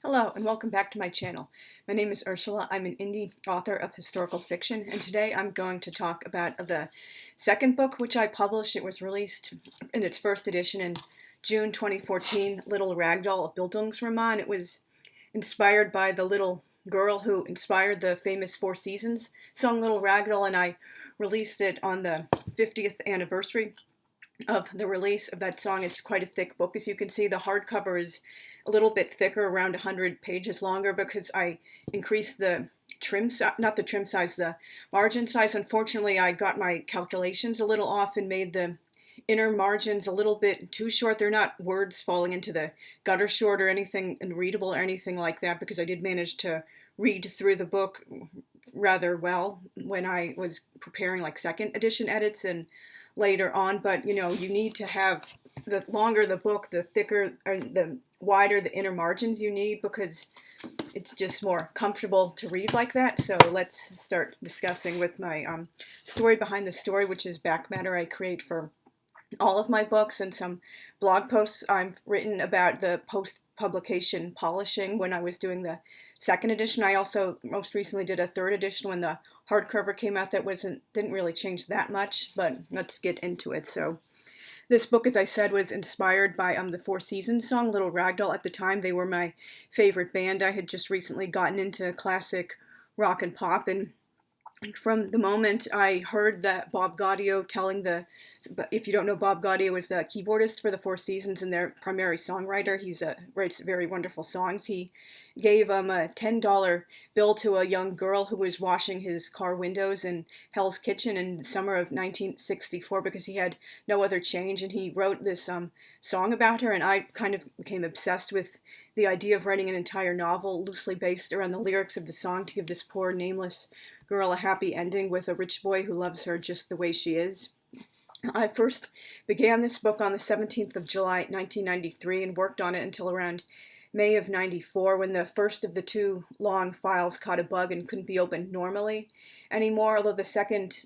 Hello and welcome back to my channel. My name is Ursula. I'm an indie author of historical fiction, and today I'm going to talk about the second book which I published. It was released in its first edition in June 2014, Little Ragdoll, a Bildungsroman. It was inspired by the little girl who inspired the famous Four Seasons song Little Ragdoll, and I released it on the 50th anniversary of the release of that song. It's quite a thick book. As you can see, the hardcover is a little bit thicker, around 100 pages longer, because I increased the trim size, not the trim size, the margin size. Unfortunately, I got my calculations a little off and made the inner margins a little bit too short. They're not words falling into the gutter short or anything unreadable or anything like that, because I did manage to read through the book rather well when I was preparing like second edition edits and later on. But you need to have, the longer the book, the thicker or the wider the inner margins you need, because it's just more comfortable to read like that. So let's start discussing with my story behind the story, which is back matter I create for all of my books and some blog posts I've written about the post-publication polishing when I was doing the second edition. I also most recently did a third edition when the hardcover came out. That didn't really change that much, but let's get into it. So this book, as I said, was inspired by the Four Seasons song Little Ragdoll. At the time, they were my favorite band. I had just recently gotten into classic rock and pop, and from the moment I heard that Bob Gaudio if you don't know, Bob Gaudio is the keyboardist for the Four Seasons and their primary songwriter. He writes very wonderful songs. He gave a $10 bill to a young girl who was washing his car windows in Hell's Kitchen in the summer of 1964 because he had no other change, and he wrote this song about her, and I kind of became obsessed with the idea of writing an entire novel loosely based around the lyrics of the song to give this poor nameless girl a happy ending with a rich boy who loves her just the way she is. I first began this book on the 17th of July, 1993, and worked on it until around May of 94, when the first of the two long files caught a bug and couldn't be opened normally anymore. Although the second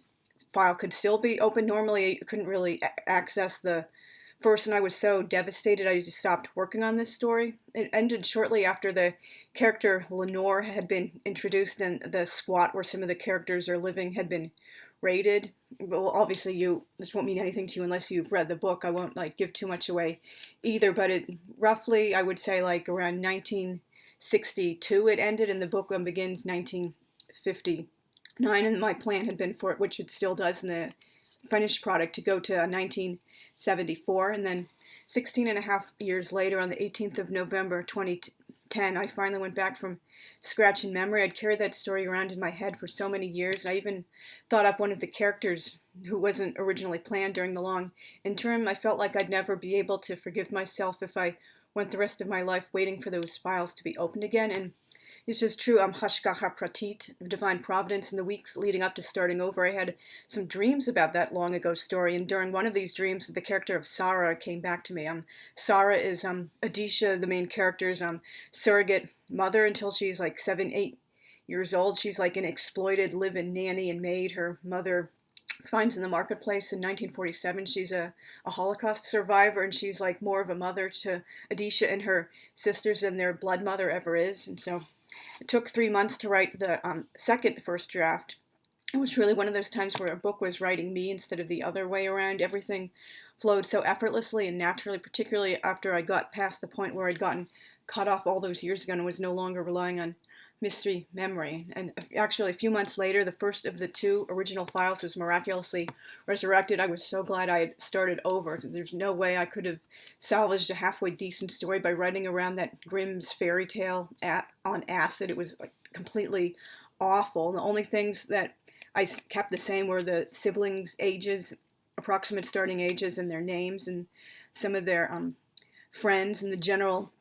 file could still be opened normally, I couldn't really access the first, and I was so devastated I just stopped working on this story. It ended shortly after the character Lenore had been introduced, and the squat where some of the characters are living had been raided. Well, obviously this won't mean anything to you unless you've read the book. I won't give too much away either, but it roughly, I would say around 1962 it ended, and the book begins 1959, and my plan had been for it, which it still does in the finished product, to go to 1974, and then 16 and a half years later, on the 18th of November 2010, I finally went back from scratch in memory. I'd carried that story around in my head for so many years, and I even thought up one of the characters who wasn't originally planned during the long interim. I felt like I'd never be able to forgive myself if I went the rest of my life waiting for those files to be opened again, and it's just true. Hashgacha pratit, divine providence. In the weeks leading up to starting over, I had some dreams about that long ago story, and during one of these dreams, the character of Sarah came back to me. Sarah is Adisha, the main character's surrogate mother, until she's 7, 8 years old. She's an exploited live-in nanny and maid her mother finds in the marketplace in 1947. She's a Holocaust survivor, and she's more of a mother to Adisha and her sisters than their blood mother ever is. And so it took 3 months to write the first draft. It was really one of those times where a book was writing me instead of the other way around. Everything flowed so effortlessly and naturally, particularly after I got past the point where I'd gotten cut off all those years ago and was no longer relying on mystery memory. And actually, a few months later, the first of the two original files was miraculously resurrected. I was so glad I had started over. There's no way I could have salvaged a halfway decent story by writing around that Grimm's fairy tale on acid. It was completely awful. The only things that I kept the same were the siblings' ages, approximate starting ages, and their names, and some of their friends, and the general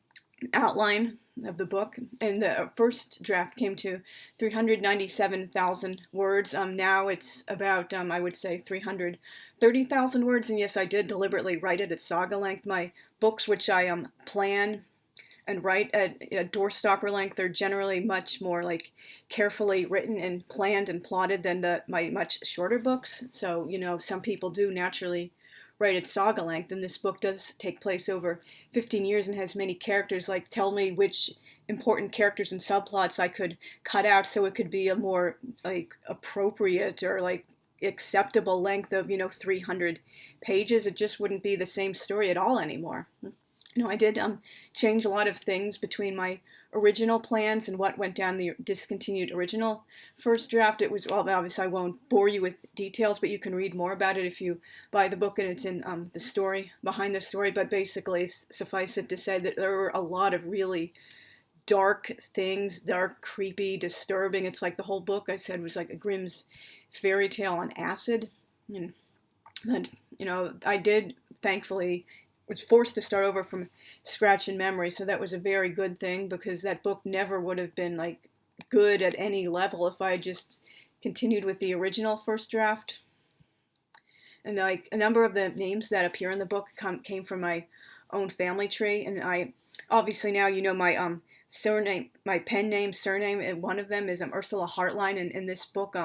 outline of the book. And the first draft came to 397,000 words. Now it's about, I would say, 330,000 words. And yes, I did deliberately write it at saga length. My books, which I plan and write at doorstopper length, are generally much more carefully written and planned and plotted than my much shorter books. So, some people do naturally write it saga length, and this book does take place over 15 years and has many characters. Like, tell me which important characters and subplots I could cut out so it could be a more like appropriate or like acceptable length of 300 pages. It just wouldn't be the same story at all anymore. I did change a lot of things between my original plans and what went down the discontinued original first draft. It was, well, obviously I won't bore you with details, but you can read more about it if you buy the book, and it's in the story, behind the story. But basically, suffice it to say that there were a lot of really dark things, dark, creepy, disturbing. It's like the whole book, I said, was like a Grimm's fairy tale on acid. But, I did, thankfully, was forced to start over from scratch in memory, so that was a very good thing, because that book never would have been like good at any level if I had just continued with the original first draft. And like a number of the names that appear in the book came from my own family tree, and I obviously now my surname, my pen name, surname, and one of them is Ursula Hartline, and in this book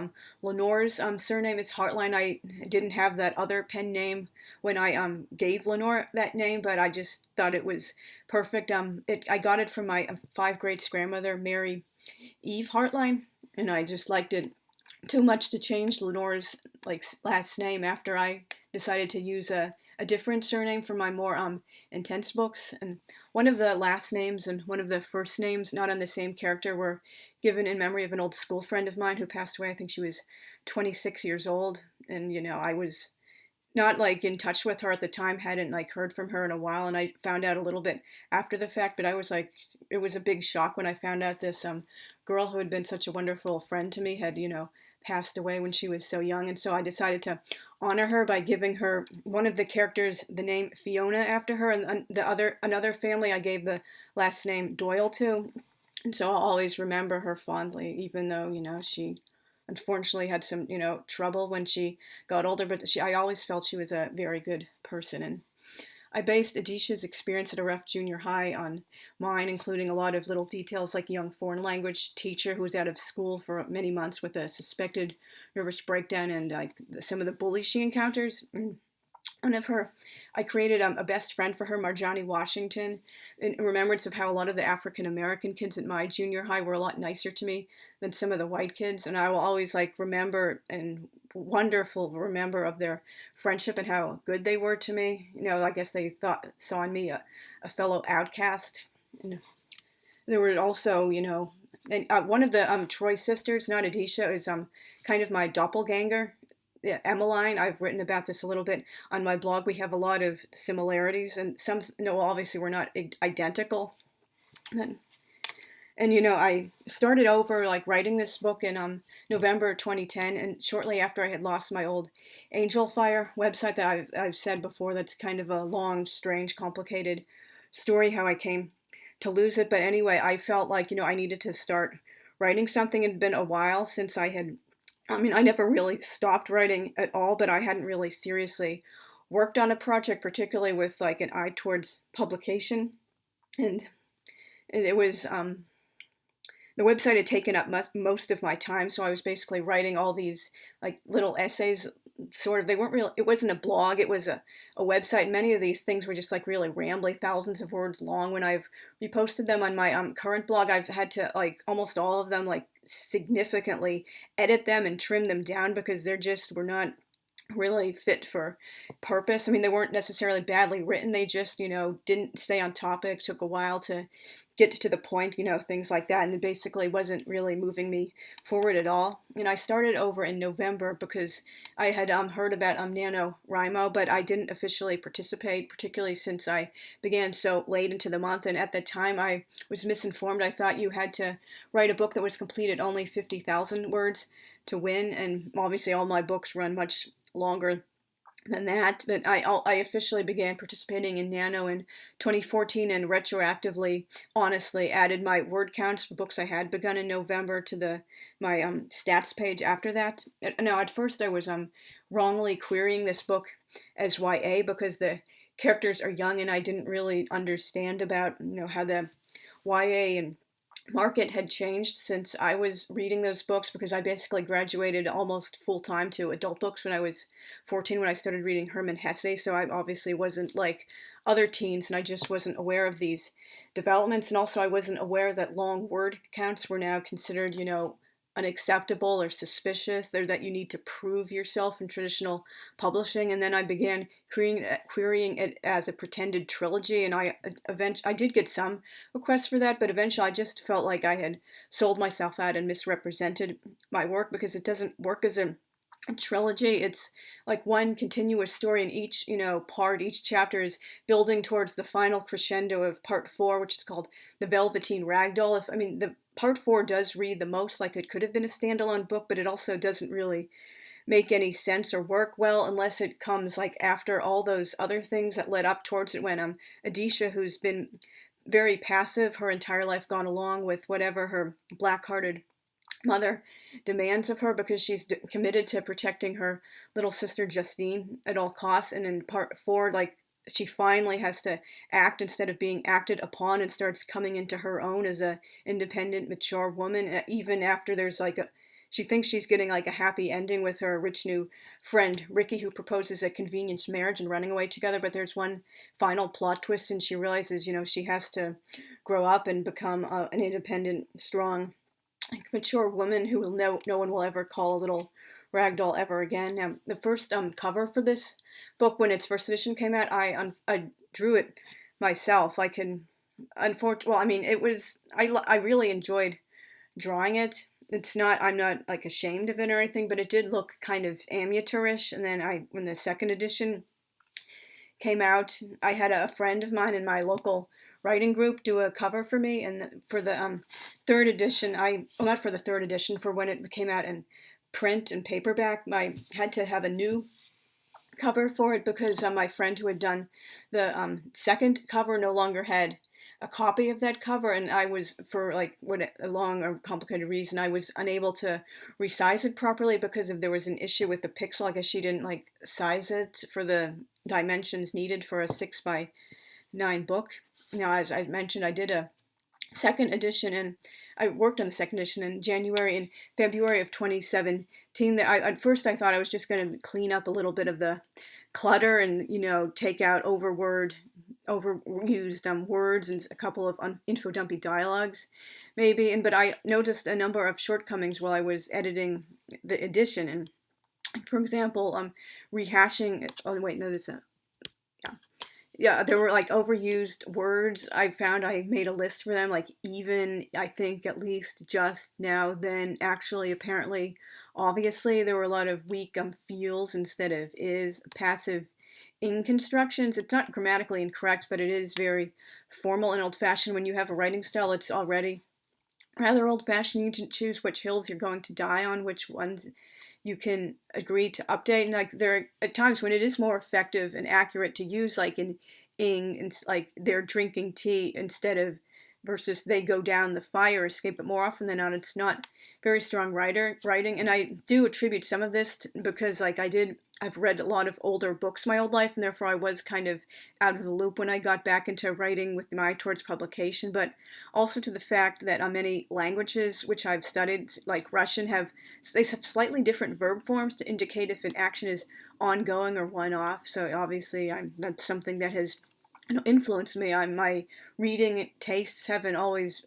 Lenore's surname is Hartline. I didn't have that other pen name when I gave Lenore that name, but I just thought it was perfect. I got it from my 5th grade grandmother, Mary Eve Hartline, and I just liked it too much to change Lenore's last name after I decided to use a different surname for my more intense books. And one of the last names and one of the first names, not on the same character, were given in memory of an old school friend of mine who passed away. I think she was 26 years old, and I was not in touch with her at the time, hadn't heard from her in a while, and I found out a little bit after the fact. But I was it was a big shock when I found out this girl who had been such a wonderful friend to me had passed away when she was so young. And so I decided to honor her by giving her, one of the characters, the name Fiona after her, and another family I gave the last name Doyle to. And so I'll always remember her fondly, even though she unfortunately had some trouble when she got older. But I always felt she was a very good person. And I based Adisha's experience at a rough junior high on mine, including a lot of little details like a young foreign language teacher who was out of school for many months with a suspected nervous breakdown, and some of the bullies she encounters. One of her, I created a best friend for her, Marjani Washington, in remembrance of how a lot of the African American kids at my junior high were a lot nicer to me than some of the white kids. And I will always remember and remember of their friendship and how good they were to me. I guess they saw in me a fellow outcast. And there were also, and one of the Troy sisters, not Adisha, is kind of my doppelganger. Yeah, Emmeline. I've written about this a little bit on my blog. We have a lot of similarities, and some, obviously we're not identical. And I started over writing this book in November 2010, and shortly after I had lost my old Angel Fire website that I've said before. That's kind of a long, strange, complicated story how I came to lose it. But anyway, I felt like I needed to start writing something. It had been a while since I never really stopped writing at all, but I hadn't really seriously worked on a project, particularly with an eye towards publication. And it was, the website had taken up most of my time, so I was basically writing all these little essays, sort of. They weren't real, it wasn't a blog, it was a website. Many of these things were just really rambly, thousands of words long. When I've reposted them on my current blog, I've had to almost all of them significantly edit them and trim them down, because were not really fit for purpose. They weren't necessarily badly written, they just didn't stay on topic, took a while to get to the point, things like that, and it basically wasn't really moving me forward at all. And I started over in November because I had heard about NaNoWriMo, but I didn't officially participate, particularly since I began so late into the month. And at the time I was misinformed. I thought you had to write a book that was complete at only 50,000 words to win, and obviously all my books run much longer than that. But I officially began participating in Nano in 2014, and retroactively, honestly, added my word counts for books I had begun in November to my stats page after that. Now, at first I was wrongly querying this book as YA because the characters are young, and I didn't really understand about how the YA and market had changed since I was reading those books, because I basically graduated almost full time to adult books when I was 14, when I started reading Herman Hesse. So I obviously wasn't like other teens, and I just wasn't aware of these developments. And also, I wasn't aware that long word counts were now considered, unacceptable or suspicious, or that you need to prove yourself in traditional publishing. And then I began querying it as a pretended trilogy, and I did get some requests for that, but eventually I just felt like I had sold myself out and misrepresented my work, because it doesn't work as a trilogy. It's like one continuous story, and each each chapter is building towards the final crescendo of part 4, which is called The Velveteen Ragdoll. The part 4 does read the most like it could have been a standalone book, but it also doesn't really make any sense or work well unless it comes like after all those other things that led up towards it, when Adisha, who's been very passive her entire life, gone along with whatever her black-hearted mother demands of her, because she's committed to protecting her little sister Justine at all costs. And in part 4, like, she finally has to act instead of being acted upon, and starts coming into her own as a independent, mature woman, even after there's like she thinks she's getting like a happy ending with her rich new friend Ricky, who proposes a convenience marriage and running away together. But there's one final plot twist, and she realizes, she has to grow up and become an independent, strong, mature woman who no one will ever call a little ragdoll ever again. The first cover for this book, when its first edition came out, I drew it myself. It was I really enjoyed drawing it. I'm not like ashamed of it or anything, but it did look kind of amateurish. And then when the second edition came out, I had a friend of mine in my local writing group do a cover for me, and for the third edition, not for the third edition, for when it came out in print and paperback, I had to have a new cover for it, because my friend who had done the second cover no longer had a copy of that cover, and I was, for like a long or complicated reason, I was unable to resize it properly, because if there was an issue with the pixel, I guess she didn't like size it for the dimensions needed for a 6x9 book. As I mentioned, I did a second edition, and I worked on the second edition in January and February of 2017. At first I thought I was just going to clean up a little bit of the clutter and, take out overused words and a couple of info-dumpy dialogues, maybe. But I noticed a number of shortcomings while I was editing the edition. And, for example, rehashing. Oh wait, no, this. Yeah, there were like overused words. I found I made a list for them, like even, I think, at least, just, now, then, actually, apparently, obviously. There were a lot of weak feels instead of is, passive in constructions. It's not grammatically incorrect, but it is very formal and old-fashioned. When you have a writing style, it's already rather old-fashioned. You need to choose which hills you're going to die on, which ones you can agree to update. And like, there are at times when it is more effective and accurate to use like an ing, and like they're drinking tea instead of, versus they go down the fire escape. But more often than not, it's not very strong writing. And I do attribute some of this because like I've read a lot of older books my whole life, and therefore I was kind of out of the loop when I got back into writing with my eye towards publication, but also to the fact that many languages which I've studied, like Russian, have slightly different verb forms to indicate if an action is ongoing or one-off. So obviously that's something that has influenced me. My reading tastes haven't always,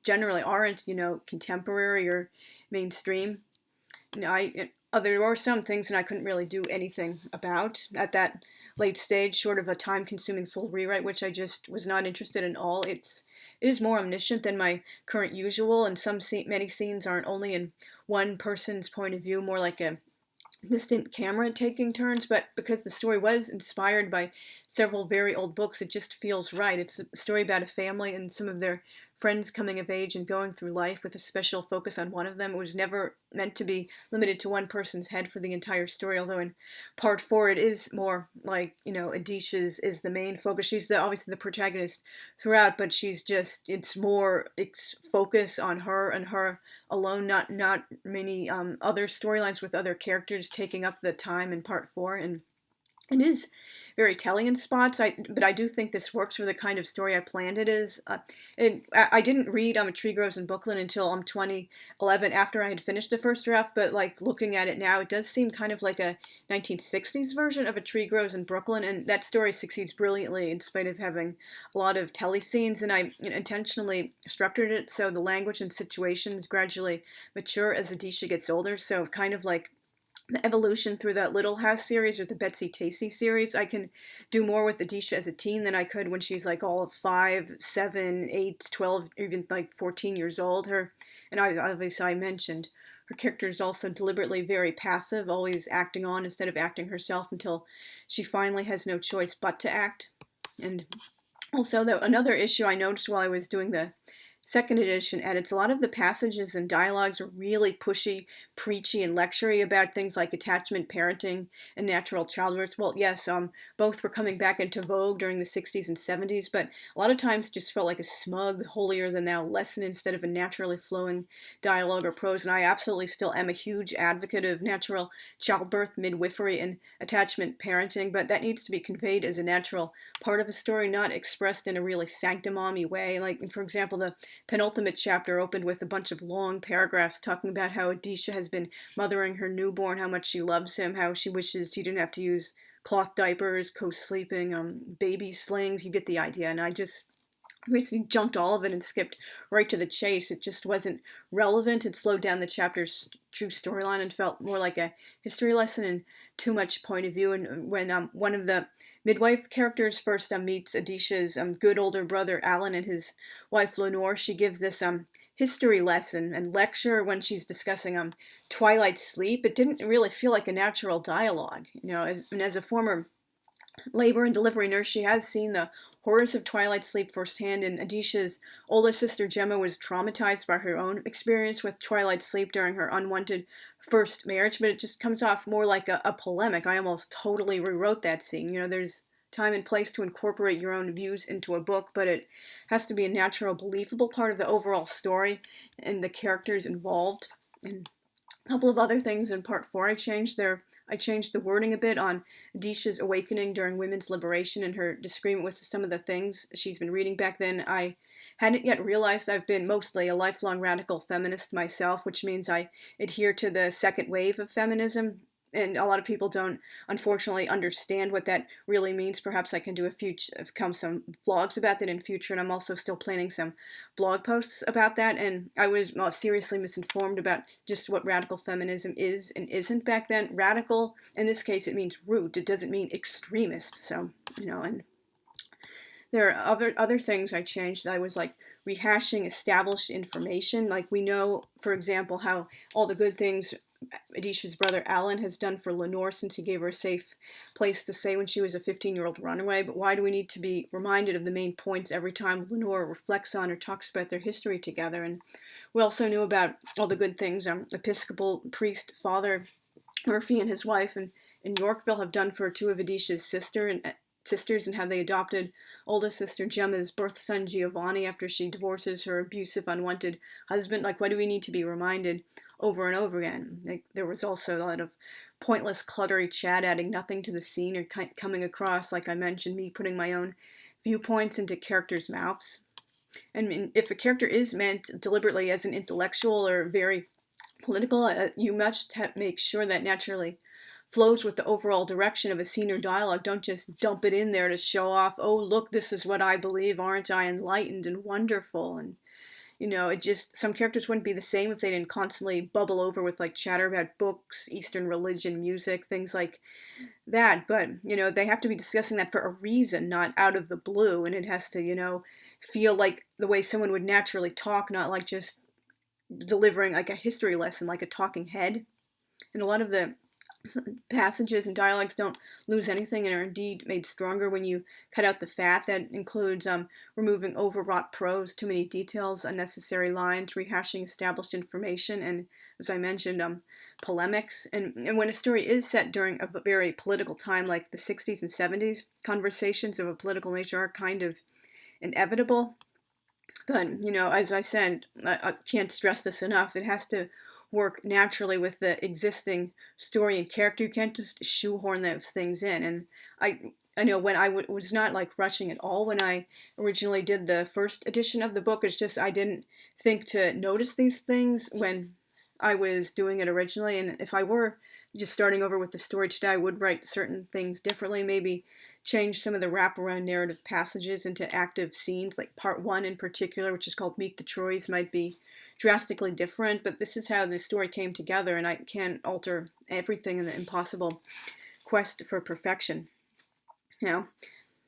generally aren't, contemporary or mainstream. There were some things that I couldn't really do anything about at that late stage, short of a time-consuming full rewrite, which I just was not interested in all. It is more omniscient than my current usual, and many scenes aren't only in one person's point of view, more like a distant camera taking turns, but because the story was inspired by several very old books, it just feels right. It's a story about a family and some of their friends coming of age and going through life with a special focus on one of them. It was never meant to be limited to one person's head for the entire story, although in part 4 it is more like, Adisha's is the main focus. She's obviously the protagonist throughout, but it's focus on her and her alone, not many other storylines with other characters taking up the time in part 4. And it is very telling in spots. But I do think this works for the kind of story I planned it is. I didn't read A Tree Grows in Brooklyn until 2011 after I had finished the first draft, but like looking at it now, it does seem kind of like a 1960s version of A Tree Grows in Brooklyn, and that story succeeds brilliantly in spite of having a lot of telly scenes, and I intentionally structured it so the language and situations gradually mature as Adisha gets older, so kind of like the evolution through that Little House series or the Betsy Tacy series. I can do more with Adisha as a teen than I could when she's like all of 5, 7, 8, 12, even like 14 years old. And obviously I mentioned her character is also deliberately very passive, always acting on instead of acting herself until she finally has no choice but to act. And also, though, another issue I noticed while I was doing the second edition edits, a lot of the passages and dialogues are really pushy, preachy, and lectury about things like attachment, parenting, and natural childbirth. Well, yes, both were coming back into vogue during the 60s and 70s, but a lot of times just felt like a smug, holier-than-thou lesson instead of a naturally flowing dialogue or prose, and I absolutely still am a huge advocate of natural childbirth, midwifery, and attachment parenting, but that needs to be conveyed as a natural part of a story, not expressed in a really sanctimony way. Like, for example, the penultimate chapter opened with a bunch of long paragraphs talking about how Adisha has been mothering her newborn, how much she loves him, how she wishes he didn't have to use cloth diapers, co-sleeping, baby slings. You get the idea. And I just basically jumped all of it and skipped right to the chase. It just wasn't relevant. It slowed down the chapter's true storyline and felt more like a history lesson and too much point of view. And when one of the midwife characters first meets Adisha's good older brother Alan and his wife Lenore, she gives this history lesson and lecture when she's discussing twilight sleep. It didn't really feel like a natural dialogue, as a former labor and delivery nurse, she has seen the horrors of twilight sleep firsthand, and Adisha's older sister Gemma was traumatized by her own experience with twilight sleep during her unwanted first marriage, but it just comes off more like a polemic. I almost totally rewrote that scene. There's time and place to incorporate your own views into a book, but it has to be a natural, believable part of the overall story and the characters involved. And a couple of other things in part 4 I changed the wording a bit on Adisha's awakening during women's liberation and her disagreement with some of the things she's been reading back then. I hadn't yet realized I've been mostly a lifelong radical feminist myself, which means I adhere to the second wave of feminism. And a lot of people don't, unfortunately, understand what that really means. Perhaps I can do some vlogs about that in future, and I'm also still planning some blog posts about that. And I was seriously misinformed about just what radical feminism is and isn't back then. Radical, in this case, it means root. It doesn't mean extremist. So, and there are other things I changed. I was like rehashing established information. Like we know, for example, how all the good things Adisha's brother Alan has done for Lenore since he gave her a safe place to stay when she was a 15-year-old runaway, but why do we need to be reminded of the main points every time Lenore reflects on or talks about their history together? And we also knew about all the good things Episcopal priest Father Murphy and his wife in Yorkville have done for two of Adisha's sisters, and how they adopted oldest sister Gemma's birth son Giovanni after she divorces her abusive, unwanted husband. Like, why do we need to be reminded over and over again? Like, there was also a lot of pointless, cluttery chat, adding nothing to the scene or coming across, like I mentioned, me putting my own viewpoints into characters' mouths. And if a character is meant deliberately as an intellectual or very political, you must make sure that naturally flows with the overall direction of a scene or dialogue. Don't just dump it in there to show off, oh, look, this is what I believe, aren't I enlightened and wonderful? And, it just, some characters wouldn't be the same if they didn't constantly bubble over with like chatter about books, Eastern religion, music, things like that. But, they have to be discussing that for a reason, not out of the blue. And it has to, feel like the way someone would naturally talk, not like just delivering like a history lesson, like a talking head. And a lot of the passages and dialogues don't lose anything and are indeed made stronger when you cut out the fat. That includes removing overwrought prose, too many details, unnecessary lines, rehashing established information, and, as I mentioned, polemics. And when a story is set during a very political time like the 60s and 70s, conversations of a political nature are kind of inevitable. But, as I said, I can't stress this enough, it has to work naturally with the existing story and character. You can't just shoehorn those things in. And I know when I was not like rushing at all when I originally did the first edition of the book. It's just I didn't think to notice these things when I was doing it originally. And if I were just starting over with the story today, I would write certain things differently, maybe change some of the wraparound narrative passages into active scenes, like part one in particular, which is called Meet the Troys, might be drastically different. But this is how the story came together, and I can't alter everything in the impossible quest for perfection. You know,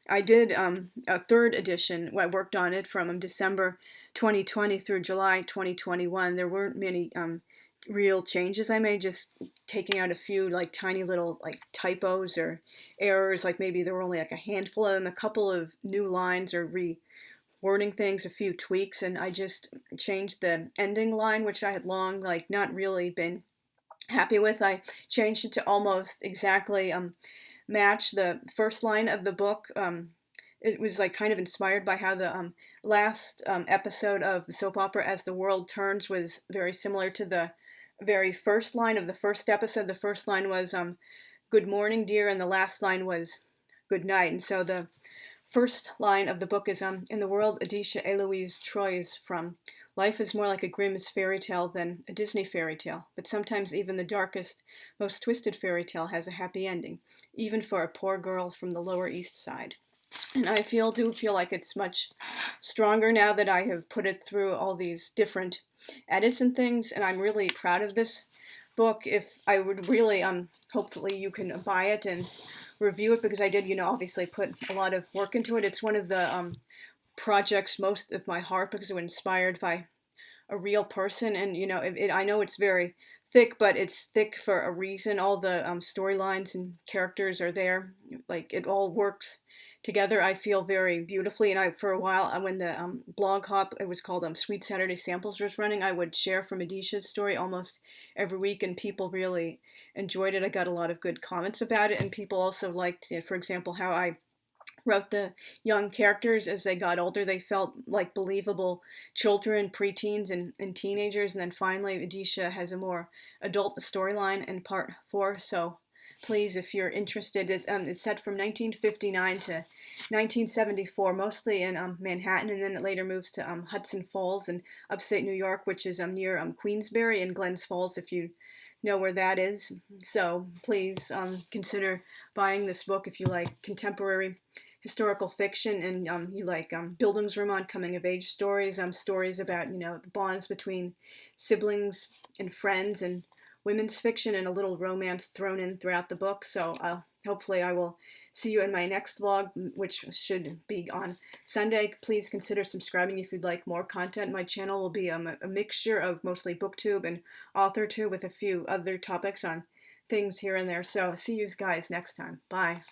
I did a third edition. I worked on it from December 2020 through July 2021. There weren't many real changes I made, just taking out a few like tiny little like typos or errors. Like maybe there were only like a handful of them, a couple of new lines or rewording things, a few tweaks, and I just changed the ending line, which I had long like not really been happy with. I changed it to almost exactly match the first line of the book. It was like kind of inspired by how the last episode of the soap opera As the World Turns was very similar to the very first line of the first episode. The first line was good morning, dear, and the last line was good night. And so the first line of the book is in the world Adisha Eloise Troyes from life is more like a Grimm's fairy tale than a Disney fairy tale, but sometimes even the darkest, most twisted fairy tale has a happy ending, even for a poor girl from the Lower East Side. And I do feel like it's much stronger now that I have put it through all these different edits and things, and I'm really proud of this book. If I would really, hopefully you can buy it and review it, because I did, obviously put a lot of work into it. It's one of the projects most of my heart because it was inspired by a real person, and I know it's very thick, but it's thick for a reason. All the storylines and characters are there, like it all works together. I feel very beautifully, and for a while when the blog hop, it was called Sweet Saturday Samples, was running, I would share from Adisha's story almost every week, and people really enjoyed it. I got a lot of good comments about it, and people also liked, for example, how I wrote the young characters as they got older. They felt like believable children, preteens, and teenagers. And then finally, Adisha has a more adult storyline in part 4. So please, if you're interested, it's set from 1959 to 1974, mostly in Manhattan, and then it later moves to Hudson Falls in upstate New York, which is near Queensbury and Glens Falls, if you know where that is. So please consider buying this book if you like contemporary historical fiction, and you like Bildungsroman, coming of age stories, stories about the bonds between siblings and friends, and women's fiction, and a little romance thrown in throughout the book. So hopefully I will see you in my next vlog, which should be on Sunday. Please consider subscribing if you'd like more content. My channel will be a mixture of mostly BookTube and AuthorTube with a few other topics on things here and there. So see you guys next time. Bye.